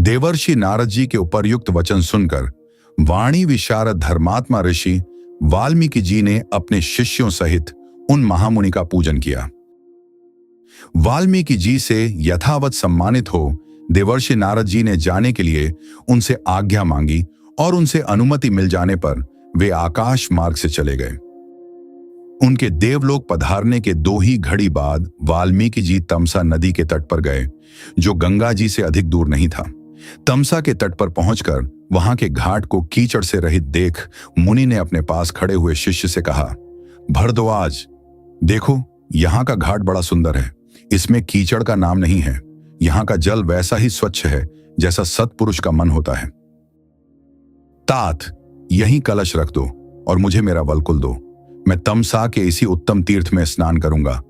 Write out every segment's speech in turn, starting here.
देवर्षि नारद जी के उपर्युक्त वचन सुनकर वाणी विशारद धर्मात्मा ऋषि वाल्मीकि जी ने अपने शिष्यों सहित उन महामुनि का पूजन किया। वाल्मीकि जी से यथावत सम्मानित हो देवर्षि नारद जी ने जाने के लिए उनसे आज्ञा मांगी और उनसे अनुमति मिल जाने पर वे आकाश मार्ग से चले गए। उनके देवलोक पधारने के 2 ही घड़ी बाद वाल्मीकि जी तमसा नदी के तट पर गए, जो गंगा जी से अधिक दूर नहीं था। तमसा के तट पर पहुंचकर वहां के घाट को कीचड़ से रहित देख मुनि ने अपने पास खड़े हुए शिष्य से कहा, भरद्वाज, देखो यहाँ का घाट बड़ा सुंदर है, इसमें कीचड़ का नाम नहीं है। यहाँ का जल वैसा ही स्वच्छ है जैसा सत्पुरुष का मन होता है। तात, यहीं कलश रख दो और मुझे मेरा वल्कुल दो। मैं तमसा के इसी उत्तम तीर्थ में स्नान करूंगा।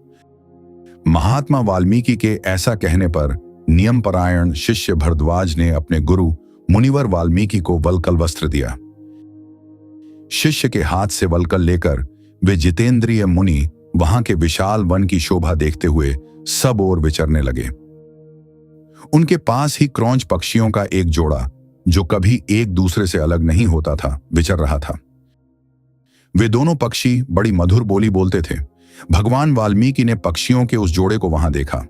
महात्मा वाल्मीकि के ऐसा कहने पर नियमपरायण शिष्य भरद्वाज ने अपने गुरु मुनिवर वाल्मीकि को वल्कल वस्त्र दिया। शिष्य के हाथ से वल्कल लेकर वे जितेंद्रिय मुनि वहां के विशाल वन की शोभा देखते हुए सब ओर विचरने लगे। उनके पास ही क्रौंच पक्षियों का एक जोड़ा, जो कभी एक दूसरे से अलग नहीं होता था, विचर रहा था। वे दोनों पक्षी बड़ी मधुर बोली बोलते थे। भगवान वाल्मीकि ने पक्षियों के उस जोड़े को वहां देखा।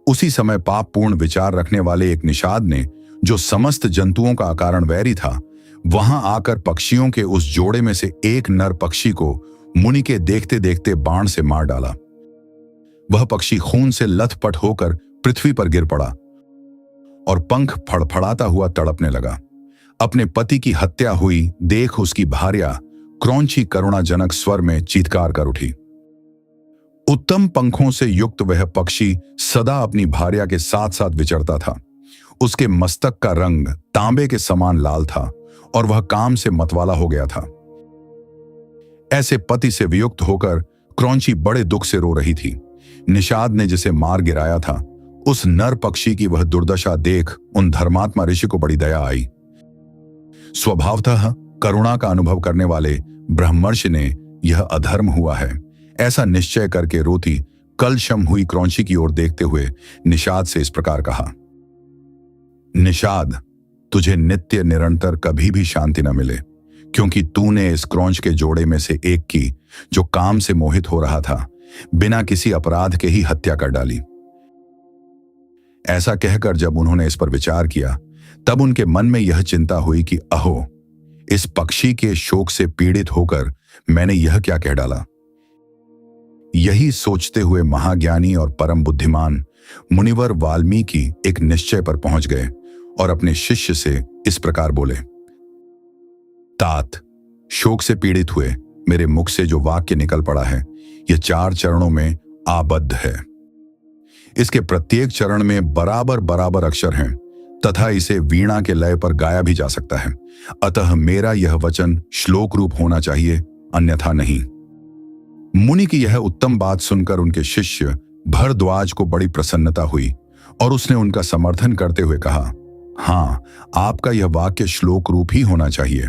उसी समय पाप पूर्ण विचार रखने वाले एक निषाद ने, जो समस्त जंतुओं का अकारण वैरी था, वहां आकर पक्षियों के उस जोड़े में से एक नर पक्षी को मुनि के देखते देखते बाण से मार डाला। वह पक्षी खून से लथपथ होकर पृथ्वी पर गिर पड़ा और पंख फड़फड़ाता हुआ तड़पने लगा। अपने पति की हत्या हुई देख उसकी भार्या क्रौंची करुणाजनक स्वर में चीत्कार कर उठी। उत्तम पंखों से युक्त वह पक्षी सदा अपनी भार्या के साथ साथ विचरता था। उसके मस्तक का रंग तांबे के समान लाल था और वह काम से मतवाला हो गया था। ऐसे पति से वियुक्त होकर क्रौंची बड़े दुख से रो रही थी। निषाद ने जिसे मार गिराया था, उस नर पक्षी की वह दुर्दशा देख उन धर्मात्मा ऋषि को बड़ी दया आई। स्वभावतः करुणा का अनुभव करने वाले ब्रह्मर्षि ने यह अधर्म हुआ है ऐसा निश्चय करके रोती कलशम हुई क्रौंची की ओर देखते हुए निषाद से इस प्रकार कहा, निषाद, तुझे नित्य निरंतर कभी भी शांति न मिले, क्योंकि तूने इस क्रौंच के जोड़े में से एक की, जो काम से मोहित हो रहा था, बिना किसी अपराध के ही हत्या कर डाली। ऐसा कहकर जब उन्होंने इस पर विचार किया, तब उनके मन में यह चिंता हुई कि अहो, इस पक्षी के शोक से पीड़ित होकर मैंने यह क्या कह डाला। यही सोचते हुए महाज्ञानी और परम बुद्धिमान मुनिवर वाल्मीकि एक निश्चय पर पहुंच गए और अपने शिष्य से इस प्रकार बोले, तात, शोक से पीड़ित हुए मेरे मुख से जो वाक्य निकल पड़ा है, यह 4 चरणों में आबद्ध है। इसके प्रत्येक चरण में बराबर बराबर अक्षर हैं तथा इसे वीणा के लय पर गाया भी जा सकता है। अतः मेरा यह वचन श्लोक रूप होना चाहिए, अन्यथा नहीं। मुनि की यह उत्तम बात सुनकर उनके शिष्य भरद्वाज को बड़ी प्रसन्नता हुई और उसने उनका समर्थन करते हुए कहा, हां, आपका यह वाक्य श्लोक रूप ही होना चाहिए।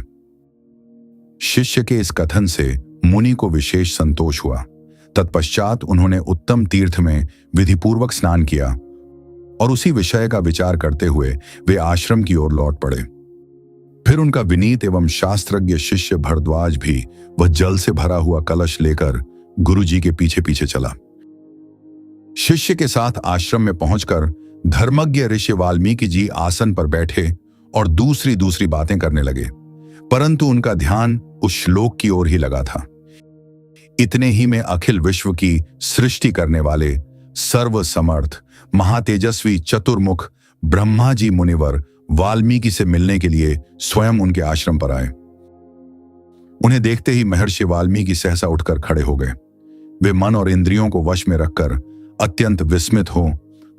शिष्य के इस कथन से मुनि को विशेष संतोष हुआ। तत्पश्चात उन्होंने उत्तम तीर्थ में विधिपूर्वक स्नान किया और उसी विषय का विचार करते हुए वे आश्रम की ओर लौट पड़े। फिर उनका विनीत एवं शास्त्रज्ञ शिष्य भरद्वाज भी वह जल से भरा हुआ कलश लेकर गुरुजी के पीछे पीछे चला। शिष्य के साथ आश्रम में पहुंचकर धर्मज्ञ ऋषि वाल्मीकि जी आसन पर बैठे और दूसरी दूसरी बातें करने लगे, परंतु उनका ध्यान उस श्लोक की ओर ही लगा था। इतने ही में अखिल विश्व की सृष्टि करने वाले सर्व समर्थ महातेजस्वी चतुर्मुख ब्रह्मा जी मुनिवर वाल्मीकि से मिलने के लिए स्वयं उनके आश्रम पर आए। उन्हें देखते ही महर्षि वाल्मीकि सहसा उठकर खड़े हो गए। वे मन और इंद्रियों को वश में रखकर अत्यंत विस्मित हो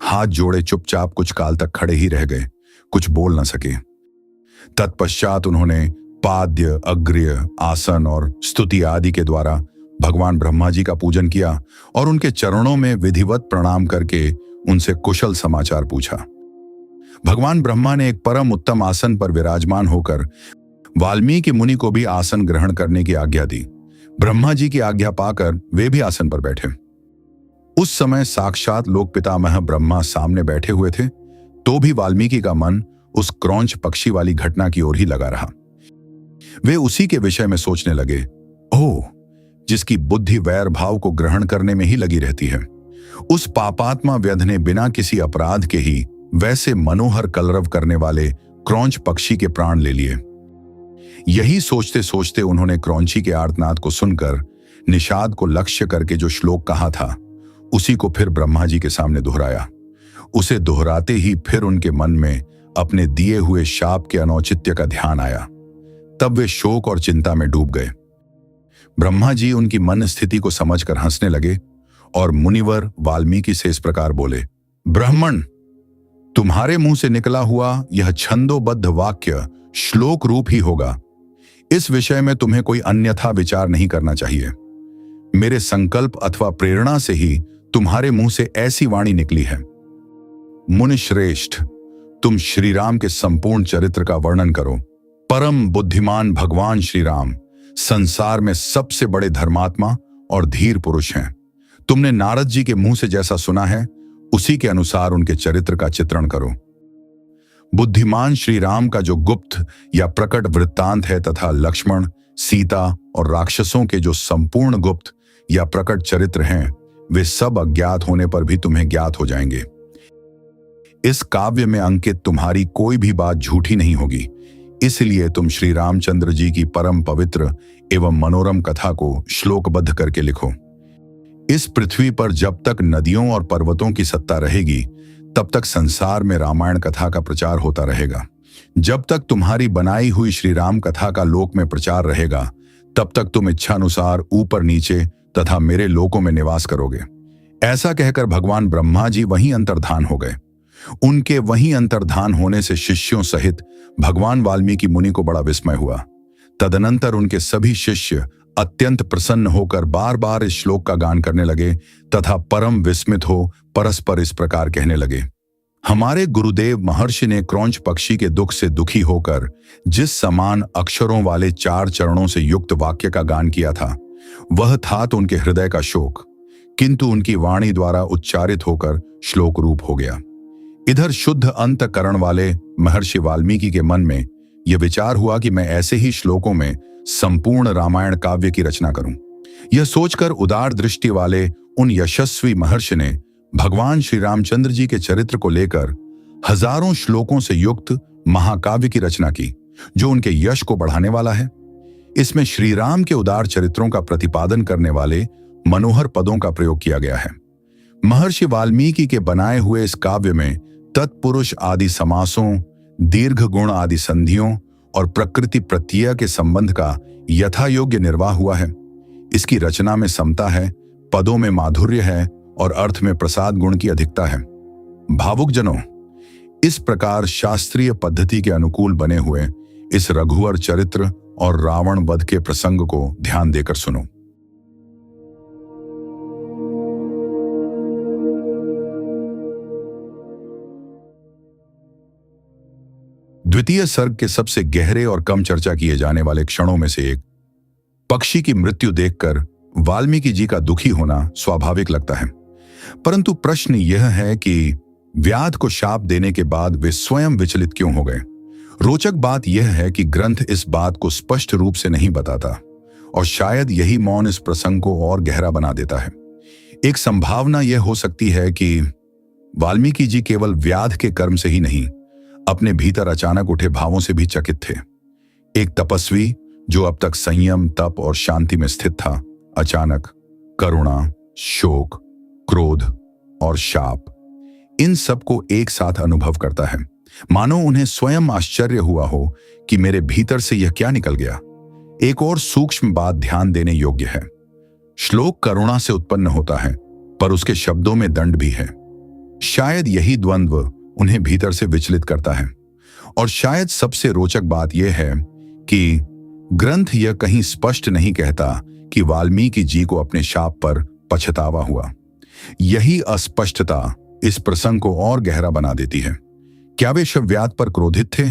हाथ जोड़े चुपचाप कुछ काल तक खड़े ही रह गए, कुछ बोल न सके। तत्पश्चात उन्होंने पाद्य, अग्र्य, आसन और स्तुति आदि के द्वारा भगवान ब्रह्मा जी का पूजन किया और उनके चरणों में विधिवत प्रणाम करके उनसे कुशल समाचार पूछा। भगवान ब्रह्मा ने एक परम उत्तम आसन पर विराजमान होकर वाल्मीकि मुनि को भी आसन ग्रहण करने की आज्ञा दी। ब्रह्मा जी की आज्ञा पाकर वे भी आसन पर बैठे। उस समय साक्षात लोक पितामह ब्रह्मा सामने बैठे हुए थे। तो भी वाल्मीकि का मन उस क्रौंच पक्षी वाली घटना की ओर ही लगा रहा। वे उसी के विषय में सोचने लगे। ओह, जिसकी बुद्धि वैर भाव को ग्रहण करने में ही लगी रहती है, उस पापात्मा व्यध ने बिना किसी अपराध के ही वैसे मनोहर कलरव करने वाले क्रौंच पक्षी के प्राण ले लिए। यही सोचते सोचते उन्होंने क्रौंची के आर्तनाद को सुनकर निषाद को लक्ष्य करके जो श्लोक कहा था, उसी को फिर ब्रह्मा जी के सामने दोहराया। उसे दोहराते ही फिर उनके मन में अपने दिए हुए शाप के अनौचित्य का ध्यान आया। तब वे शोक और चिंता में डूब गए। ब्रह्मा जी उनकी मन स्थिति को समझकर हंसने लगे और मुनिवर वाल्मीकि से इस प्रकार बोले। ब्राह्मण, तुम्हारे मुंह से निकला हुआ यह छंदोबद्ध वाक्य श्लोक रूप ही होगा। इस विषय में तुम्हें कोई अन्यथा विचार नहीं करना चाहिए। मेरे संकल्प अथवा प्रेरणा से ही तुम्हारे मुंह से ऐसी वाणी निकली है। मुनिश्रेष्ठ, तुम श्री राम के संपूर्ण चरित्र का वर्णन करो। परम बुद्धिमान भगवान श्री राम संसार में सबसे बड़े धर्मात्मा और धीर पुरुष हैं। तुमने नारद जी के मुंह से जैसा सुना है, उसी के अनुसार उनके चरित्र का चित्रण करो। बुद्धिमान श्री राम का जो गुप्त या प्रकट वृत्तांत है तथा लक्ष्मण, सीता और राक्षसों के जो संपूर्ण गुप्त या प्रकट चरित्र हैं, वे सब अज्ञात होने पर भी तुम्हें ज्ञात हो जाएंगे। इस काव्य में अंकित तुम्हारी कोई भी बात झूठी नहीं होगी। इसलिए तुम श्री रामचंद्र जी की परम पवित्र एवं मनोरम कथा को श्लोकबद्ध करके लिखो। इस पृथ्वी पर जब तक नदियों और पर्वतों की सत्ता रहेगी, तब तक संसार में रामायण कथा का प्रचार होता रहेगा। जब तक तुम्हारी बनाई हुई श्री राम कथा का लोक में प्रचार रहेगा, तब तक तुम इच्छानुसार ऊपर नीचे तथा मेरे लोकों में निवास करोगे। ऐसा कहकर भगवान ब्रह्मा जी वहीं अंतर्धान हो गए। उनके वहीं अंतर्धान होने से शिष्यों सहित भगवान वाल्मीकि मुनि को बड़ा विस्मय हुआ। तदनंतर उनके सभी शिष्य अत्यंत प्रसन्न होकर बार बार इस श्लोक का गान करने लगे तथा परम विस्मित हो परस्पर इस प्रकार कहने लगे। हमारे गुरुदेव महर्षि ने क्रौंच पक्षी के दुख से दुखी होकर जिस समान अक्षरों वाले 4 चरणों से युक्त वाक्य का गान किया था, वह था तो उनके हृदय का शोक, किंतु उनकी वाणी द्वारा उच्चारित होकर श्लोक रूप हो गया। इधर शुद्ध अंतकरण वाले महर्षि वाल्मीकि के मन में यह विचार हुआ कि मैं ऐसे ही श्लोकों में संपूर्ण रामायण काव्य की रचना करूं। यह सोचकर उदार दृष्टि वाले उन यशस्वी महर्षि ने भगवान श्री रामचंद्र जी के चरित्र को लेकर हजारों श्लोकों से युक्त महाकाव्य की रचना की, जो उनके यश को बढ़ाने वाला है। इसमें श्री राम के उदार चरित्रों का प्रतिपादन करने वाले मनोहर पदों का प्रयोग किया गया है। महर्षि वाल्मीकि के बनाए हुए इस काव्य में तत्पुरुष आदि समासों, दीर्घ गुण आदि संधियों और प्रकृति प्रत्यय के संबंध का यथा योग्य निर्वाह हुआ है। इसकी रचना में समता है, पदों में माधुर्य है और अर्थ में प्रसाद गुण की अधिकता है। भावुक जनों, इस प्रकार शास्त्रीय पद्धति के अनुकूल बने हुए इस रघुवर चरित्र और रावण वध के प्रसंग को ध्यान देकर सुनो। द्वितीय सर्ग के सबसे गहरे और कम चर्चा किए जाने वाले क्षणों में से एक, पक्षी की मृत्यु देखकर वाल्मीकि जी का दुखी होना स्वाभाविक लगता है। परंतु प्रश्न यह है कि व्याध को शाप देने के बाद वे स्वयं विचलित क्यों हो गए। रोचक बात यह है कि ग्रंथ इस बात को स्पष्ट रूप से नहीं बताता और शायद यही मौन इस प्रसंग को और गहरा बना देता है। एक संभावना यह हो सकती है कि वाल्मीकि जी केवल व्याध के कर्म से ही नहीं, अपने भीतर अचानक उठे भावों से भी चकित थे। एक तपस्वी जो अब तक संयम, तप और शांति में स्थित था, अचानक करुणा, शोक, क्रोध और शाप, इन सब को एक साथ अनुभव करता है। मानो उन्हें स्वयं आश्चर्य हुआ हो कि मेरे भीतर से यह क्या निकल गया। एक और सूक्ष्म बात ध्यान देने योग्य है। श्लोक करुणा से उत्पन्न होता है, पर उसके शब्दों में दंड भी है। शायद यही द्वंद्व उन्हें भीतर से विचलित करता है। और शायद सबसे रोचक बात यह है कि ग्रंथ यह कहीं स्पष्ट नहीं कहता कि वाल्मीकि जी को अपने शाप पर पछतावा हुआ। यही अस्पष्टता इस प्रसंग को और गहरा बना देती है। क्या वे व्याध पर क्रोधित थे,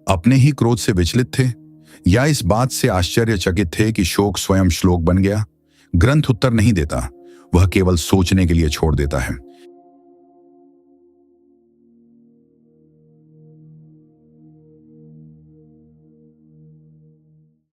अपने ही क्रोध से विचलित थे, या इस बात से आश्चर्यचकित थे कि शोक स्वयं श्लोक बन गया? ग्रंथ उत्तर नहीं देता, वह केवल सोचने के लिए छोड़ देता है।